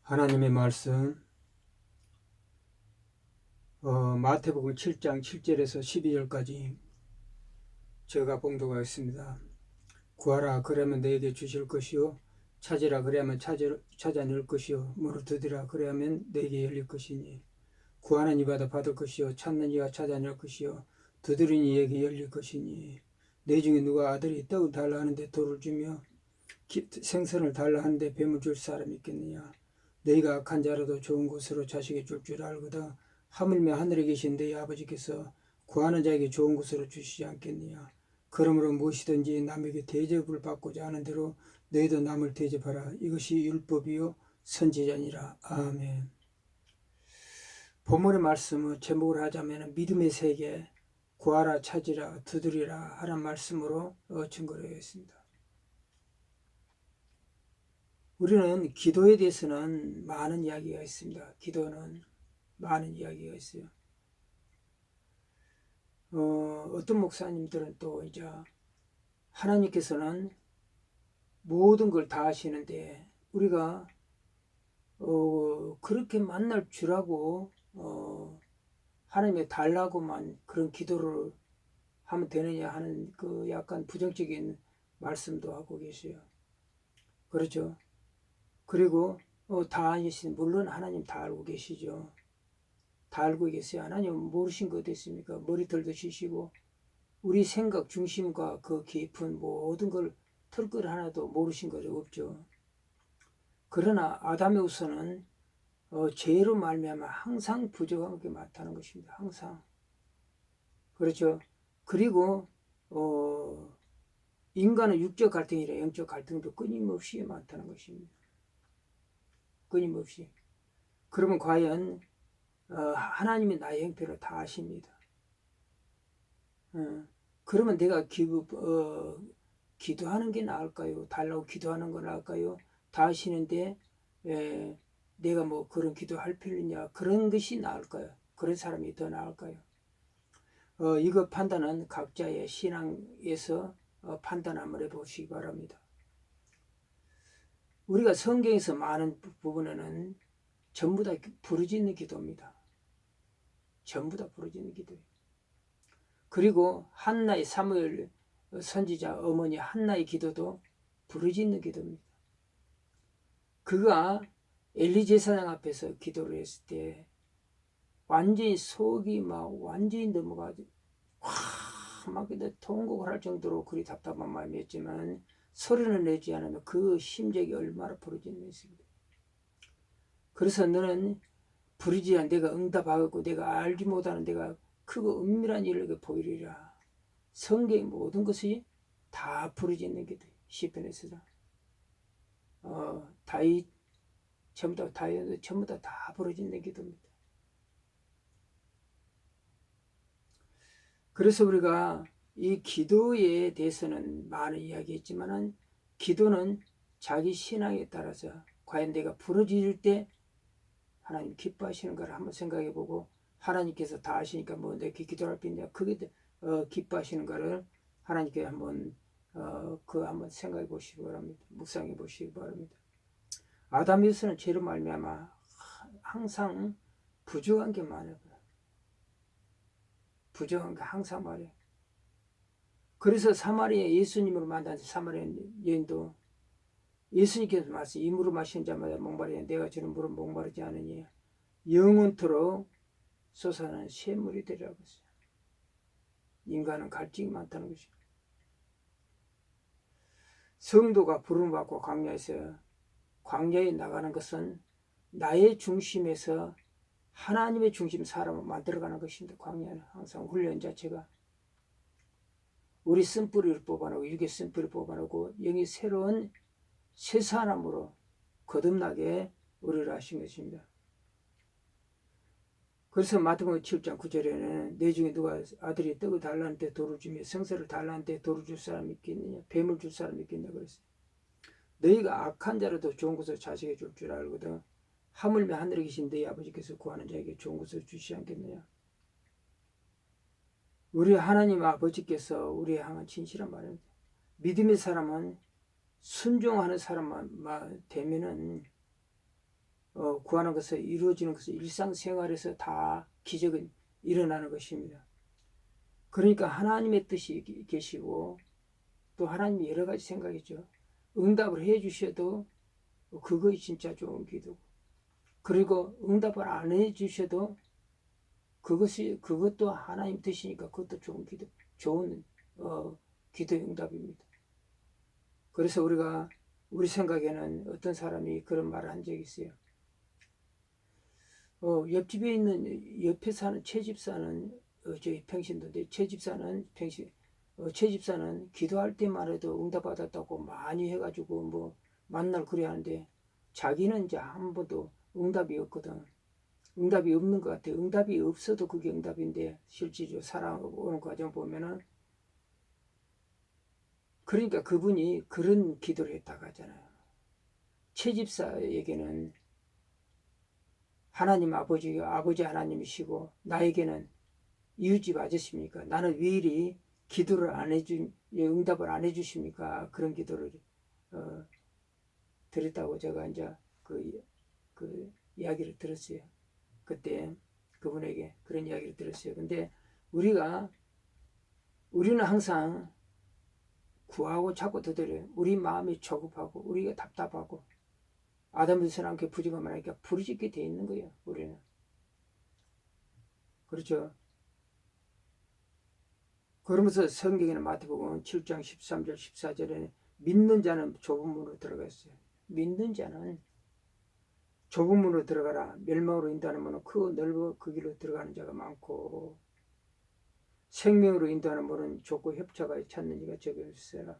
하나님의 말씀 마태복음 7장 7절에서 12절까지 제가 봉독하겠습니다. 구하라 그러면 너에게 주실 것이요 찾으라 그래야만 찾아낼 것이요 문을 두드리라 그래야만 너에게 열릴 것이니 구하는 이마다 받을 것이요 찾는 이가 찾아낼 것이요 두드리는 이에게 열릴 것이니 내 중에 누가 아들이 떡을 달라 하는데 돌을 주며 생선을 달라 하는데 뱀을 줄 사람이 있겠느냐. 너희가 악한 자라도 좋은 것으로 자식이 줄 알거든 하물며 하늘에 계신 너희 아버지께서 구하는 자에게 좋은 것으로 주시지 않겠느냐. 그러므로 무엇이든지 남에게 대접을 받고자 하는 대로 너희도 남을 대접하라. 이것이 율법이요 선지자니라. 아멘. 본문의 말씀은 제목을 하자면 믿음의 세계, 구하라 찾으라 두드리라 하는 말씀으로 증거를 하겠습니다. 우리는 기도에 대해서는 많은 이야기가 있습니다. 기도는 많은 이야기가 있어요. 어떤 목사님들은 또 이제 하나님께서는 모든 걸 다 하시는데 우리가 그렇게 만날 주라고 하나님에 달라고만 그런 기도를 하면 되느냐 하는 그 약간 부정적인 말씀도 하고 계세요. 그렇죠. 그리고 다 아시는, 물론 하나님 다 알고 계시죠. 다 알고 계세요. 하나님은 모르신 거 어디 있습니까? 머리털도 치시고 우리 생각 중심과 그 깊은 모든 걸 털끝 하나도 모르신 거 없죠. 그러나 아담의 후손은 죄로 말미암아 항상 부족한 게 많다는 것입니다. 항상. 그렇죠. 그리고 인간은 육적 갈등이라 영적 갈등도 끊임없이 많다는 것입니다. 끊임없이. 그러면 과연 하나님이 나의 형편을 다 아십니다. 그러면 내가 기도하는 게 나을까요? 달라고 기도하는 거 나을까요? 다 아시는데 내가 뭐 그런 기도할 필요냐? 그런 것이 나을까요? 그런 사람이 더 나을까요? 이거 판단은 각자의 신앙에서 판단 한번 해보시기 바랍니다. 우리가 성경에서 많은 부분에는 전부 다 부르짖는 기도입니다. 전부 다 부르짖는 기도예요. 그리고 한나의 사무엘 선지자 어머니 한나의 기도도 부르짖는 기도입니다. 그가 엘리 제사장 앞에서 기도를 했을 때 완전히 속이 막 완전히 넘어가지고 막 통곡을 할 정도로 그리 답답한 마음이었지만 소리를 내지 않으면 그 심정이 얼마나 부르짖는지. 그래서 너는 부르짖어 내가 응답하고 내가 알지 못하는 내가 크고 은밀한 일을 보이리라. 성경의 모든 것이 다 부르짖는 기도. 시편에서도 다윗 전부 다 부르짖는 기도입니다. 그래서 우리가 이 기도에 대해서는 많은 이야기했지만은 기도는 자기 신앙에 따라서 과연 내가 부르짖을 때 하나님 기뻐하시는 걸 한번 생각해 보고 하나님께서 다 아시니까 뭐 내게 기도할 수 있냐 그게 기뻐하시는 거를 하나님께 한번 한번 생각해 보시기 바랍니다. 묵상해 보시기 바랍니다. 아담에서는 죄로 말미암아 항상 부족한 게 많아요. 부족한 게 항상 말이에요. 그래서 사마리아 예수님으로 만난 사마리아 여인도 예수님께서 말씀 이 물을 마시는 자마다 목마르냐 내가 주는 물은 목마르지 않으니 영원토록 솟아나는 샘물이 되리라고 했어요. 인간은 갈증이 많다는 것이죠. 성도가 부름받고 광야에 나가는 것은 나의 중심에서 하나님의 중심 사람을 만들어가는 것입니다. 광야는 항상 훈련 자체가 우리 쓴뿌리를 뽑아내고 육의 쓴뿌리를 뽑아내고 영이 새로운 새 사람으로 거듭나게 우리를 하신 것입니다. 그래서 마태복음 7장 9절에는 내 중에 누가 아들이 떡을 달라는데 돌을 주며 생선을 달라는데 돌을 줄 사람이 있겠느냐 뱀을 줄 사람이 있겠냐 그랬어요. 너희가 악한 자라도 좋은 것을 자식에게 줄 알거든 하물며 하늘에 계신 너희 아버지께서 구하는 자에게 좋은 것을 주시지 않겠느냐. 우리 하나님 아버지께서 우리에 향한 진실한 말입니다. 믿음의 사람은 순종하는 사람만 되면은 구하는 것을 이루어지는 것은 일상생활에서 다 기적은 일어나는 것입니다. 그러니까 하나님의 뜻이 계시고 또 하나님이 여러 가지 생각이죠. 응답을 해 주셔도 그것이 진짜 좋은 기도고, 그리고 응답을 안 해 주셔도 그것도 하나님 뜻이니까 그것도 좋은 기도, 좋은 기도의 응답입니다. 그래서 우리 생각에는 어떤 사람이 그런 말을 한 적이 있어요. 옆집에 있는 옆에 사는 채집사는 저희 평신도인데 채집사는 기도할 때만 해도 응답받았다고 많이 해가지고 뭐 만날 그래 하는데 자기는 이제 한 번도 응답이 없거든. 응답이 없는 것 같아. 응답이 없어도 그게 응답인데 실제로 살아오는 과정 보면은 그러니까 그분이 그런 기도를 했다고 하잖아요. 채집사에게는 하나님 아버지 하나님이시고 나에게는 이웃집 아저씨입니까? 나는 왜 이리 기도를 안 해준 응답을 안 해주십니까? 그런 기도를 드렸다고 제가 이제 그 이야기를 들었어요. 그때 그분에게 그런 이야기를 들었어요. 근데 우리는 항상 구하고 자꾸 더드려요. 우리 마음이 조급하고 우리가 답답하고 아담에서 함께 부족함을 하니까 부르짖게 돼 있는 거예요. 우리는. 그렇죠. 그러면서 성경에는 마태복음 7장 13절 14절에 믿는 자는 좁은 문으로 들어갔어요. 믿는 자는 좁은 문으로 들어가라. 멸망으로 인도하는 문은 크고 넓어 그 길로 들어가는 자가 많고 생명으로 인도하는 문은 좁고 협차가 찾는 이가 적이 있어라.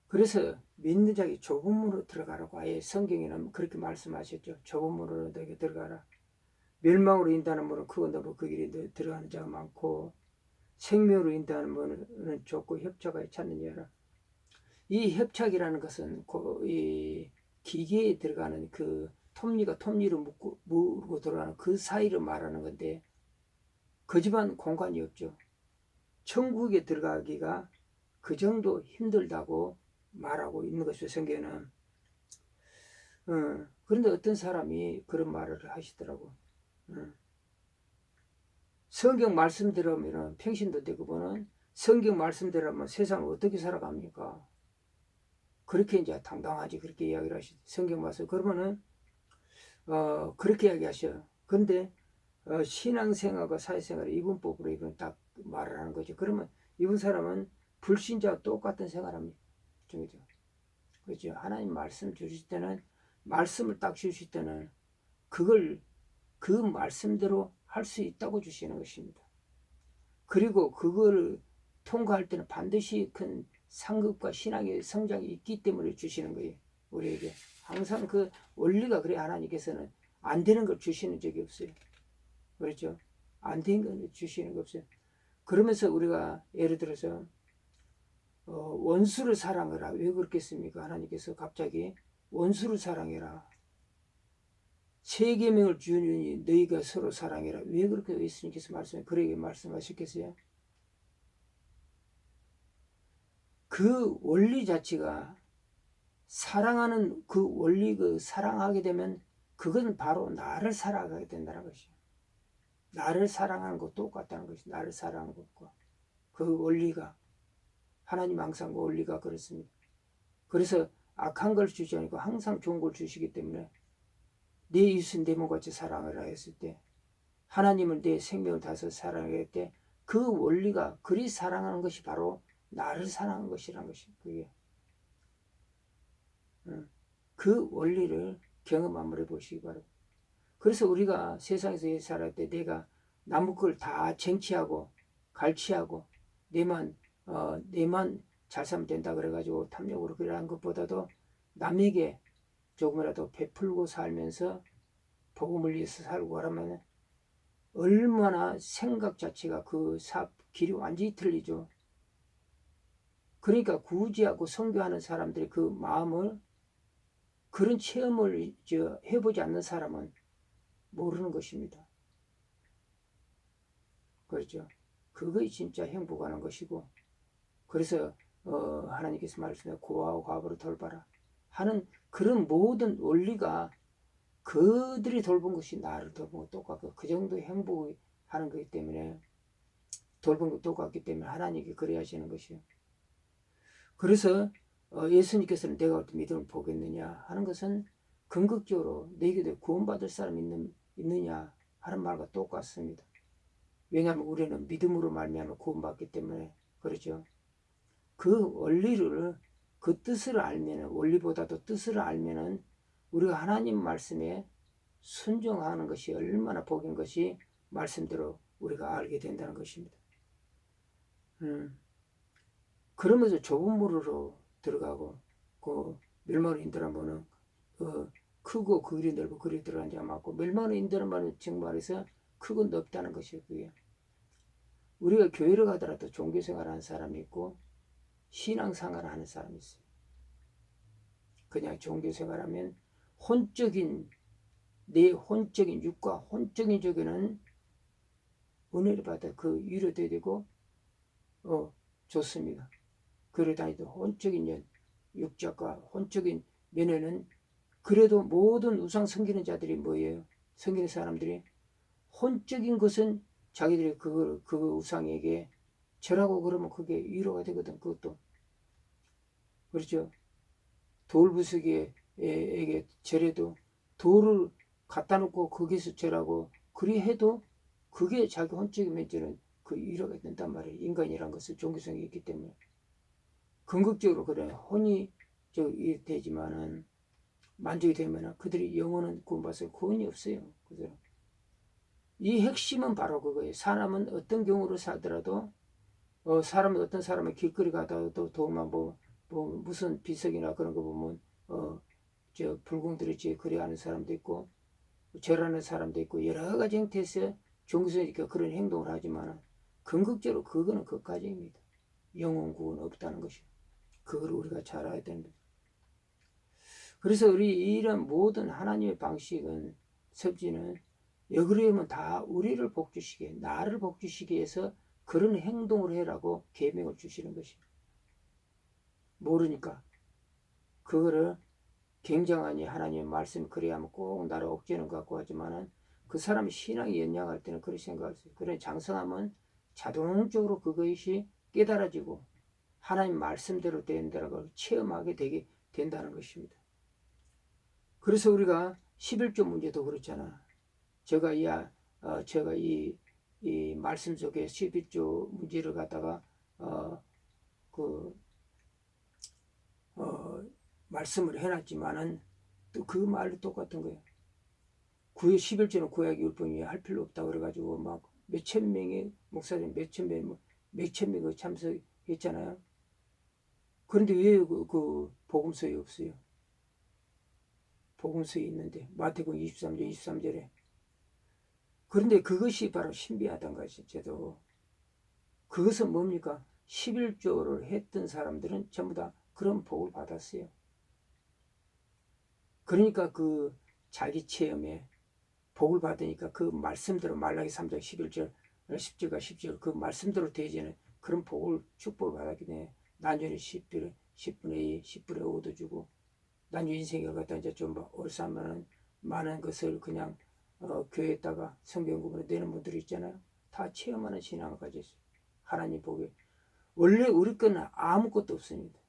그래서 믿는 자에게 좁은 문으로 들어가라고 아예 성경에는 그렇게 말씀하셨죠. 좁은 문으로 너에게 들어가라. 멸망으로 인도하는 문은 크고 넓어 그 길에 들어가는 자가 많고 생명으로 인도하는 문은 좁고 협차가 찾는 자라. 이 협착이라는 것은 이 기계에 들어가는 그 톱니가 톱니로 물고 들어가는 그 사이를 말하는 건데 거지만 공간이 없죠. 천국에 들어가기가 그 정도 힘들다고 말하고 있는 것이죠. 성경에는. 그런데 어떤 사람이 그런 말을 하시더라고. 성경 말씀대로면 평신도 되고 보는 성경 말씀대로면 세상을 어떻게 살아갑니까? 그렇게 이제 당당하지 그렇게 이야기를 하시죠. 성경 말씀. 그러면은 그렇게 이야기하셔요. 근데 신앙생활과 사회생활 이분법으로 이분 딱 말을 하는 거죠. 그러면 이분 사람은 불신자와 똑같은 생활합니다. 그죠? 그렇죠. 하나님 말씀 주실 때는 말씀을 딱 주실 때는 그걸 그 말씀대로 할 수 있다고 주시는 것입니다. 그리고 그걸 통과할 때는 반드시 큰 상급과 신앙의 성장이 있기 때문에 주시는 거예요. 우리에게 항상 그 원리가 그래. 하나님께서는 안 되는 걸 주시는 적이 없어요. 그렇죠? 안 되는 걸 주시는 게 없어요. 그러면서 우리가 예를 들어서 원수를 사랑하라. 왜 그렇겠습니까? 하나님께서 갑자기 원수를 사랑해라. 세 계명을 주니 너희가 서로 사랑해라. 왜 그렇게 예수님께서 그러게 말씀하셨겠어요? 그 원리 자체가 사랑하는 그 원리 사랑하게 되면 그건 바로 나를 사랑하게 된다는 것이죠. 나를 사랑하는 것 똑같다는 것이 나를 사랑하는 것과 그 원리가 하나님 항상 그 원리가 그렇습니다. 그래서 악한 걸 주지 않고 항상 좋은 걸 주시기 때문에 내 이웃은 내 몸같이 사랑하라 했을 때 하나님을 내 생명을 다해서 사랑할 때 그 원리가 그리 사랑하는 것이 바로 나를 사랑하는 것이라는 것이 그게 그 원리를 경험 한번 해보시기 바랍니다. 그래서 우리가 세상에서 살아갈 때 내가 남의 걸 다 쟁취하고 갈취하고 내만 잘 살면 된다 그래가지고 탐욕으로 그러는 것보다도 남에게 조금이라도 베풀고 살면서 복음을 위해서 살고 하라면 얼마나 생각 자체가 길이 완전히 틀리죠. 그러니까 구제하고 선교하는 사람들이 그 마음을 그런 체험을 해보지 않는 사람은 모르는 것입니다. 그렇죠. 그것이 진짜 행복하는 것이고 그래서 하나님께서 말씀해 고아와 과부를 돌봐라 하는 그런 모든 원리가 그들이 돌본 것이 나를 돌본 것 똑같고 그 정도 행복하는 거기 때문에 돌본 것 똑같기 때문에 하나님께 그래야 하시는 것이요. 그래서 예수님께서는 내가 어떤 믿음을 보겠느냐 하는 것은 궁극적으로 내게도 구원받을 사람이 있느냐 하는 말과 똑같습니다. 왜냐하면 우리는 믿음으로 말미암아 구원받기 때문에 그렇죠. 그 원리를 그 뜻을 알면은 원리보다도 뜻을 알면은 우리가 하나님 말씀에 순종하는 것이 얼마나 복인 것이 말씀대로 우리가 알게 된다는 것입니다. 그러면서 좁은 물으로 들어가고 그 멸망을 인도란 말은 크고 그리 넓고 그리 들어간 자가 많고 멸망을 인도란 말은 즉 말해서 크고 넓다는 것이에요. 그게 우리가 교회를 가더라도 종교생활하는 사람이 있고 신앙생활을 하는 사람이 있어요. 그냥 종교생활하면 혼적인 내 혼적인 육과 혼적인 적에는 은혜를 받아 그 위로돼야 되고 좋습니다. 그래 다니도 혼적인 육적과 혼적인 면에는 그래도 모든 우상 섬기는 자들이 뭐예요? 섬기는 사람들이 혼적인 것은 자기들이 그 우상에게 절하고 그러면 그게 위로가 되거든. 그것도 그렇죠. 돌부수기에게 절해도 돌을 갖다 놓고 거기서 절하고 그리 해도 그게 자기 혼적인 면제는 그 위로가 된단 말이에요. 인간이란 것은 종교성이 있기 때문에 궁극적으로 그래 혼이 되지만은 만족이 되면은 그들이 영혼은 구원받아서 구원이 없어요. 그죠? 이 핵심은 바로 그거예요. 사람은 어떤 경우로 살더라도 사람은 어떤 사람은 길거리 가다가도 도만 뭐 무슨 비석이나 그런 거 보면 불공들이 그래하는 사람도 있고 절하는 사람도 있고 여러 가지 형태에서 종교적이니까 그런 행동을 하지만 궁극적으로 그거는 그까지입니다. 영혼 구원 없다는 것이 그걸 우리가 잘 알아야 됩니다. 그래서 우리 이런 모든 하나님의 방식은 섭지는 여그러면 다 우리를 복주시게 나를 복주시기 위해서 그런 행동을 해라고 계명을 주시는 것입니다. 모르니까 그거를 굉장하니 하나님의 말씀이 그래야만 꼭 나를 억제는 것 같고 하지만은 그 사람이 신앙이 연약할 때는 그렇게 생각할 수 있어요. 그래 장성하면 자동적으로 그것이 깨달아지고 하나님 말씀대로 된다는 걸 체험하게 되게 된다는 것입니다. 그래서 우리가 11조 문제도 그렇잖아. 제가 이 말씀 속에 11조 문제를 갖다가 말씀을 해놨지만은 또 그 말도 똑같은 거예요. 11조는 구약 율법이 할 필요 없다 그래가지고 막 몇천 명의 목사님 몇천 명 참석했잖아요. 그런데 왜 그 복음서에 없어요? 복음서에 있는데 마태복음 23절 23절에 그런데 그것이 바로 신비하단 것이죠. 그것은 뭡니까? 11조를 했던 사람들은 전부 다 그런 복을 받았어요. 그러니까 그 자기 체험에 복을 받으니까 그 말씀대로 말라기 3장 11절 10절과 10절 그 말씀대로 되지는 그런 복을 축복을 받았기 때문에 나중에 10분의 2, 10분의 5도 주고 나중에 인생을 갖다 이제 좀 얼싸면 많은 것을 그냥 교회에다가 성경 공부를 내는 분들이 있잖아요. 다 체험하는 신앙을 가지고 있어요. 하나님 복에 원래 우리 거는 아무것도 없습니다.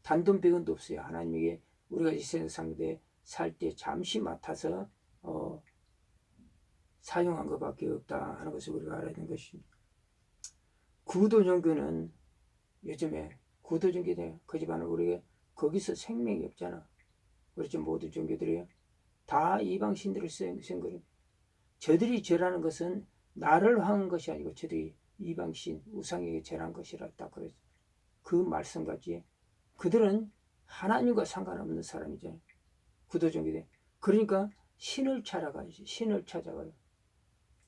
단돈백원도 없어요. 하나님에게 우리가 이 세상 상대에 살 때 잠시 맡아서 사용한 것밖에 없다 하는 것을 우리가 알아야 되는 것입니다. 구도 종교는 요즘에 구도 종교들 그 집안은 우리가 거기서 생명이 없잖아. 그렇죠. 모든 종교들이요. 다 이방 신들을 쓴 거예요. 저들이 절하는 것은 나를 한 것이 아니고 저들이 이방 신 우상에게 절한 것이라 딱 그랬어. 그 말씀같이 그들은 하나님과 상관없는 사람이잖아요. 구도 종교들. 그러니까 신을 찾아가야지. 신을 찾아가요.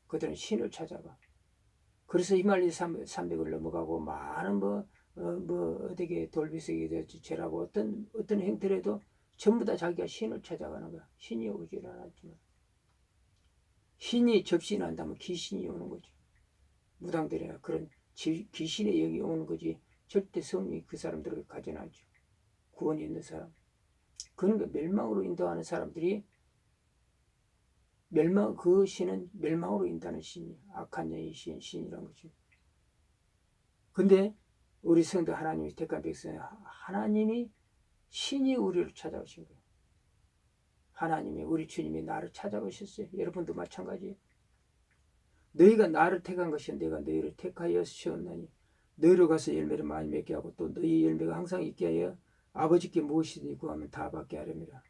그들은 신을 찾아가. 그래서 히말리 300을 넘어가고 많은 어디게 돌비석이 절하고 어떤 행태라도 전부 다 자기가 신을 찾아가는 거야. 신이 오질 않았지만 신이 접신한다면 귀신이 오는 거죠. 무당들이야 그런 귀신의 영이 오는 거지 절대 성령이 그 사람들을 가져나죠. 구원이 있는 사람. 그러니까 멸망으로 인도하는 사람들이 그 신은 멸망으로 인다는 신이 악한 영의 신이라는 거죠. 근데 우리 성도 하나님이 택한 백성, 하나님이 신이 우리를 찾아오신 거예요. 하나님이, 우리 주님이 나를 찾아오셨어요. 여러분도 마찬가지예요. 너희가 나를 택한 것이 내가 너희를 택하여 세웠나니 너희로 가서 열매를 많이 맺게 하고 또 너희 열매가 항상 있게 하여 아버지께 무엇이든지 구하면 다 받게 하렵니다.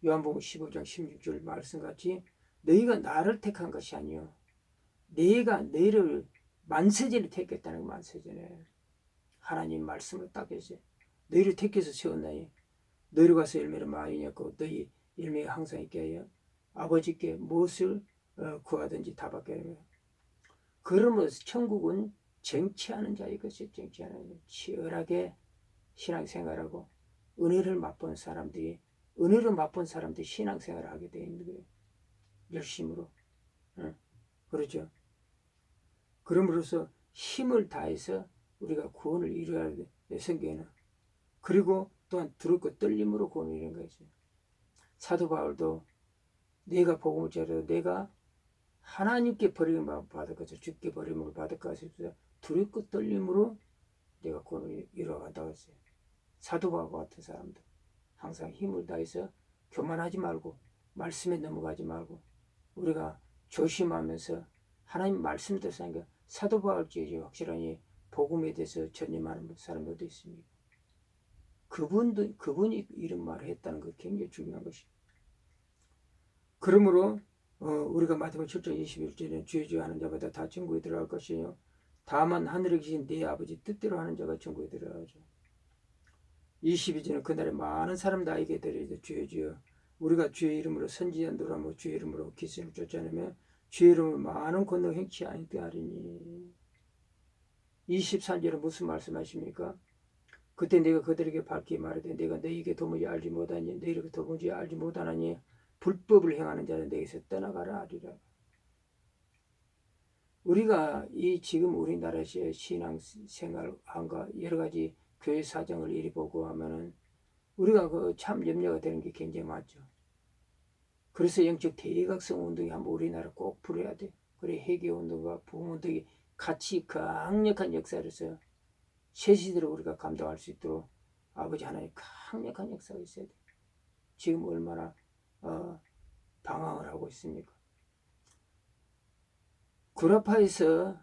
요한복음 15장 16절 말씀같이 너희가 나를 택한 것이 아니요 내가 너희를 만세전에 택했다는 거. 만세전에 하나님 말씀을 딱 했어요. 너희를 택해서 세웠나니 너희로 가서 열매를 많이 맺고 너희 열매가 항상 있게 하여 아버지께 무엇을 구하든지 다 받게 하렵니다. 그러면서 천국은 정치하는 자의 것이 정치하는 치열하게 신앙생활하고 은혜를 맛본 사람들이 신앙생활을 하게 되어 있는 거예요. 열심으로. 그렇죠. 그럼으로써 힘을 다해서 우리가 구원을 이루어야 돼. 성경에는. 그리고 또한 두렵고 떨림으로 구원을 이루는 거죠. 사도 바울도 내가 복음을 전해도 내가 하나님께 버림을 받을 것을 주께 버림을 받을 것을 두렵고 떨림으로 내가 구원을 이루어간다고 했어요. 사도 바울과 같은 사람들 항상 힘을 다해서 교만하지 말고 말씀에 넘어가지 말고 우리가 조심하면서 하나님 말씀대로 사는 게 사도 바울지 확실하니 복음에 대해서 전념하는 사람들도 있습니다. 그분이 이런 말을 했다는 거 굉장히 중요한 것이죠. 그러므로 우리가 마태복음 7장 21절에 주의 하는 자마다 다 천국에 들어갈 것이요 다만 하늘에 계신 네 아버지 뜻대로 하는 자가 천국에 들어가죠. 22절은 그날에 많은 사람 나에게 이르되 주여 주여 우리가 주의 이름으로 선지자 노라며 주의 이름으로 기생을 쫓아내며 주의 이름으로 많은 권능 행치 아니되 하리니. 23절은 무슨 말씀하십니까? 그때 내가 그들에게 밝히 말하되 내가 너희에게 도무지 알지 못하니 너희에게 도무지 알지 못하나니 불법을 행하는 자는 내게서 떠나가라 하리라. 우리가 이 지금 우리나라에서의 신앙생활과 여러 가지 교회 사정을 이리 보고 하면은 우리가 그 참 염려가 되는 게 굉장히 많죠. 그래서 영적 대각성 운동이 한번 우리나라 꼭 불어야 돼. 그래 회개 운동과 부흥 운동이 같이 강력한 역사로서 새 시대를 우리가 감당할 수 있도록 아버지 하나님 강력한 역사가 있어야 돼. 지금 얼마나 방황을 하고 있습니까? 구라파에서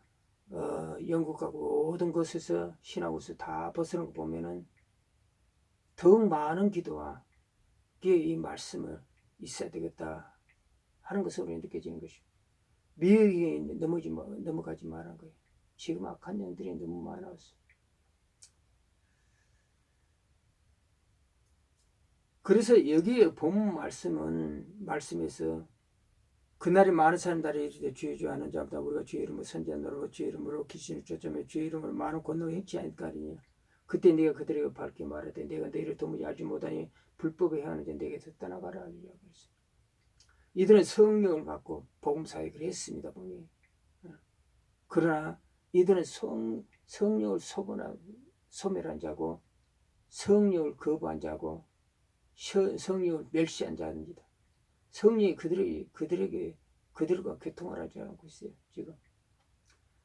영국하고 모든 것에서 신하고서 다 벗어난 거 보면은 더욱 많은 기도와 이 말씀을 있어야 되겠다 하는 것을 우리는 느껴지는 것이죠. 미혹에 넘어가지 말라는 거예요. 지금 악한 영들이 너무 많이 나왔어. 그래서 여기에 본 말씀에서 그날에 많은 사람들이 이르되 주여 주여 하는 자마다 우리가 주의 이름으로 선지자노라 주의 이름으로 귀신을 쫓아며 주의 이름으로 많은 권능을 행치 아니까 하리니 그때 네가 그들에게 밝게 말하되 내가 너희를 도무지 알지 못하니 불법에 행하는 자 내게서 떠나가라 하리라. 이들은 성령을 받고 복음 사역을 했습니다. 분명히. 그러나 이들은 성령을 소멸한 자고 성령을 거부한 자고 성령을 멸시한 자입니다. 성령이 그들과 교통을 하지 않고 있어요. 지금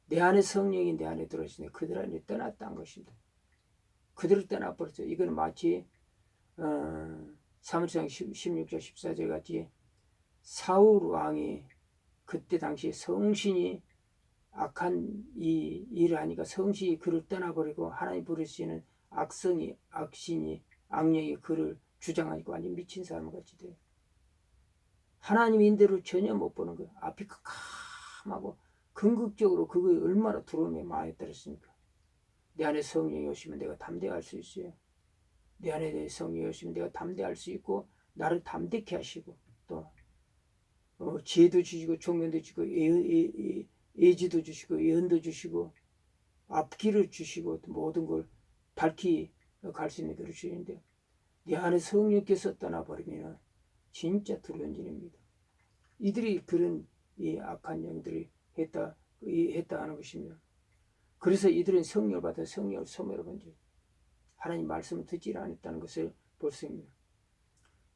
내 안에 성령이 내 안에 들어오시네 그들 안에 떠났다는 것입니다. 그들을 떠나버렸어요. 이건 마치 사무엘상 16장 14절 같이 사울 왕이 그때 당시 성신이 악한 이 일을 하니까 성신이 그를 떠나버리고 하나님 부르시는 악신이 악령이 그를 주장하니까 완전 미친 사람 같이 돼요. 하나님 인대로 전혀 못 보는 거예요. 앞이 캄캄하고 궁극적으로 그거에 얼마나 두려움이 많이 떨었습니까? 내 안에 성령이 오시면 내가 담대할 수 있어요. 내 안에 성령이 오시면 내가 담대할 수 있고 나를 담대케 하시고 또 지혜도 주시고 총명도 주시고 예지도 주시고 예언도 주시고 앞길을 주시고 모든 걸 밝히 갈 수 있는 길을 주시는데 내 안에 성령께서 떠나버리면 진짜 두려운 일입니다. 이들이 그런 이 악한 영들이 했다 하는 것입니다. 그래서 이들은 성령을 받아 성령을 소멸한 줄 하나님 말씀을 듣지 않았다는 것을 볼 수 있습니다.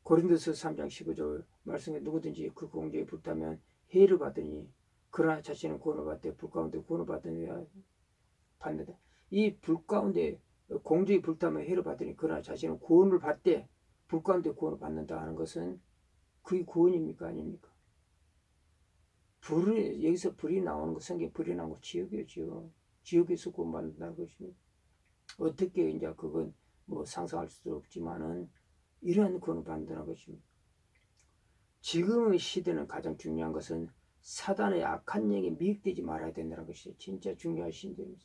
고린도서 3장 15절 말씀에 누구든지 그 공주에 불타면 해를 받으니 그러나 자신은 구원을 받되 불 가운데 구원을 받는다. 이 불 가운데 공주에 불타면 해를 받으니 그러나 자신은 구원을 받되 불 가운데 구원을 받는다 하는 것은 그게 구원입니까 아닙니까? 불이 여기서 불이 나오는 거 성경 불이 나온 거 지옥이죠. 지옥에서 구원받는다는 것입니다. 어떻게 이제 그건 뭐 상상할 수도 없지만은 이러한 구원을 받는다는 것입니다. 지금의 시대는 가장 중요한 것은 사단의 악한 영에 미혹되지 말아야 된다는 것이 진짜 중요한 신조입니다.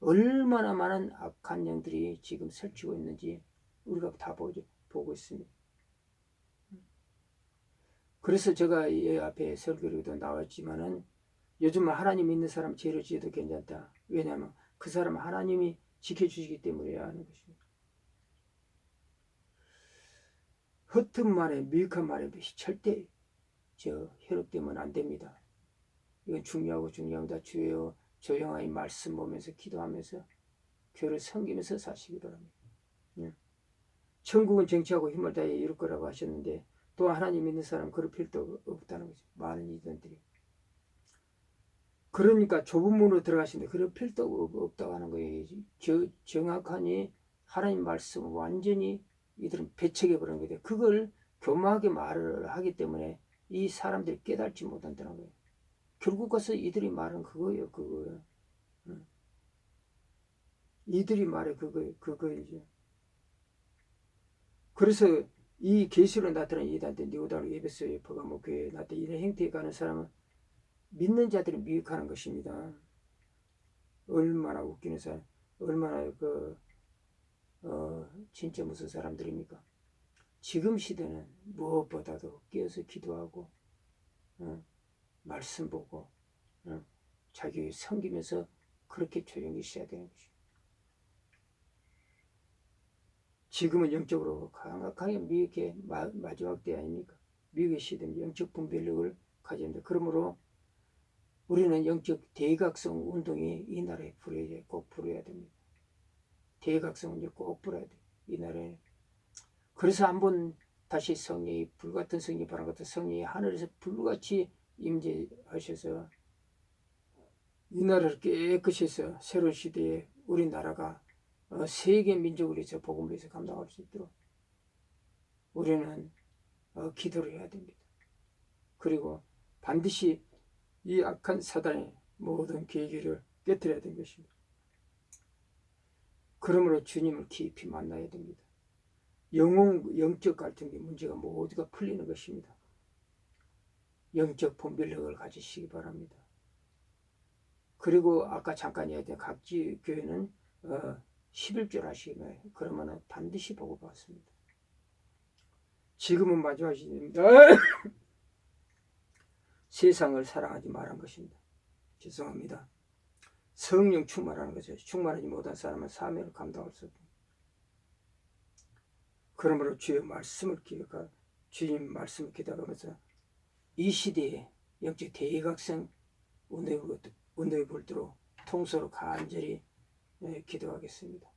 얼마나 많은 악한 영들이 지금 설치고 있는지 우리가 다 보고 있습니다. 그래서 제가 이 앞에 설교로도 나왔지만은 요즘 하나님 믿는 사람 죄를 지어도 괜찮다. 왜냐하면 그 사람은 하나님이 지켜주시기 때문이야 하는 것입니다. 허튼 말에 미혹한 말에 절대 현혹되면 안 됩니다. 이건 중요합니다. 주여 조용하게 말씀 보면서 기도하면서 교회를 섬기면서 사시기 바랍니다. 천국은 정치하고 힘을 다해 이룰 거라고 하셨는데 또 하나님 믿는 사람 그럴 필요도 없다는 거죠. 많은 이들이. 그러니까 좁은 문으로 들어가시는데 그럴 필요도 없다고 하는 거예요. 정확하니 하나님 말씀을 완전히 이들은 배척해 버린 거예요. 그걸 교묘하게 말을 하기 때문에 이 사람들이 깨닫지 못한다는 거예요. 결국 가서 이들이 말은 그거예요. 이들이 말해 그거이죠. 그래서 이 계시로 나타난 이단들 니고다로 에베소의 버가모 교회에 나타난 이런 행태에 가는 사람은 믿는 자들을 미혹하는 것입니다. 얼마나 웃기는 사람, 얼마나 진짜 무슨 사람들입니까? 지금 시대는 무엇보다도 깨어서 기도하고 말씀 보고 자기 섬기면서 그렇게 조용히 있어야 되는 것입니다. 지금은 영적으로 강력하게 미혹의 마지막 때 아닙니까? 미혹의 시대는 영적 분별력을 가져야 합니다. 그러므로 우리는 영적 대각성 운동이 이 나라에 꼭 불어야 됩니다. 대각성 운동 꼭 불어야 돼요. 이 나라에. 그래서 한번 다시 성령이 불같은 성령 바람 같은 성령이 하늘에서 불같이 임재하셔서 이 나라를 깨끗이 해서 새로운 시대에 우리나라가 세계 민족을 위해서 복음을 위해서 감당할 수 있도록 우리는 기도를 해야 됩니다. 그리고 반드시 이 악한 사단의 모든 계기를 깨뜨려야 되는 것입니다. 그러므로 주님을 깊이 만나야 됩니다. 영적 갈등의 문제가 모두가 풀리는 것입니다. 영적 분별력을 가지시기 바랍니다. 그리고 아까 잠깐 얘기했던 각 교회는 11절 하시면 그러면 반드시 보고 받습니다. 지금은 마지막 시대입니다. 세상을 사랑하지 말한 것입니다. 죄송합니다. 성령 충만하는 것이죠. 충만하지 못한 사람은 사명을 감당할 수 없습니다. 그러므로 주의 말씀을 기억하고 주님 말씀을 기다리면서 이 시대에 영적 대각성 운동이 불도록 통솔로 간절히 기도하겠습니다.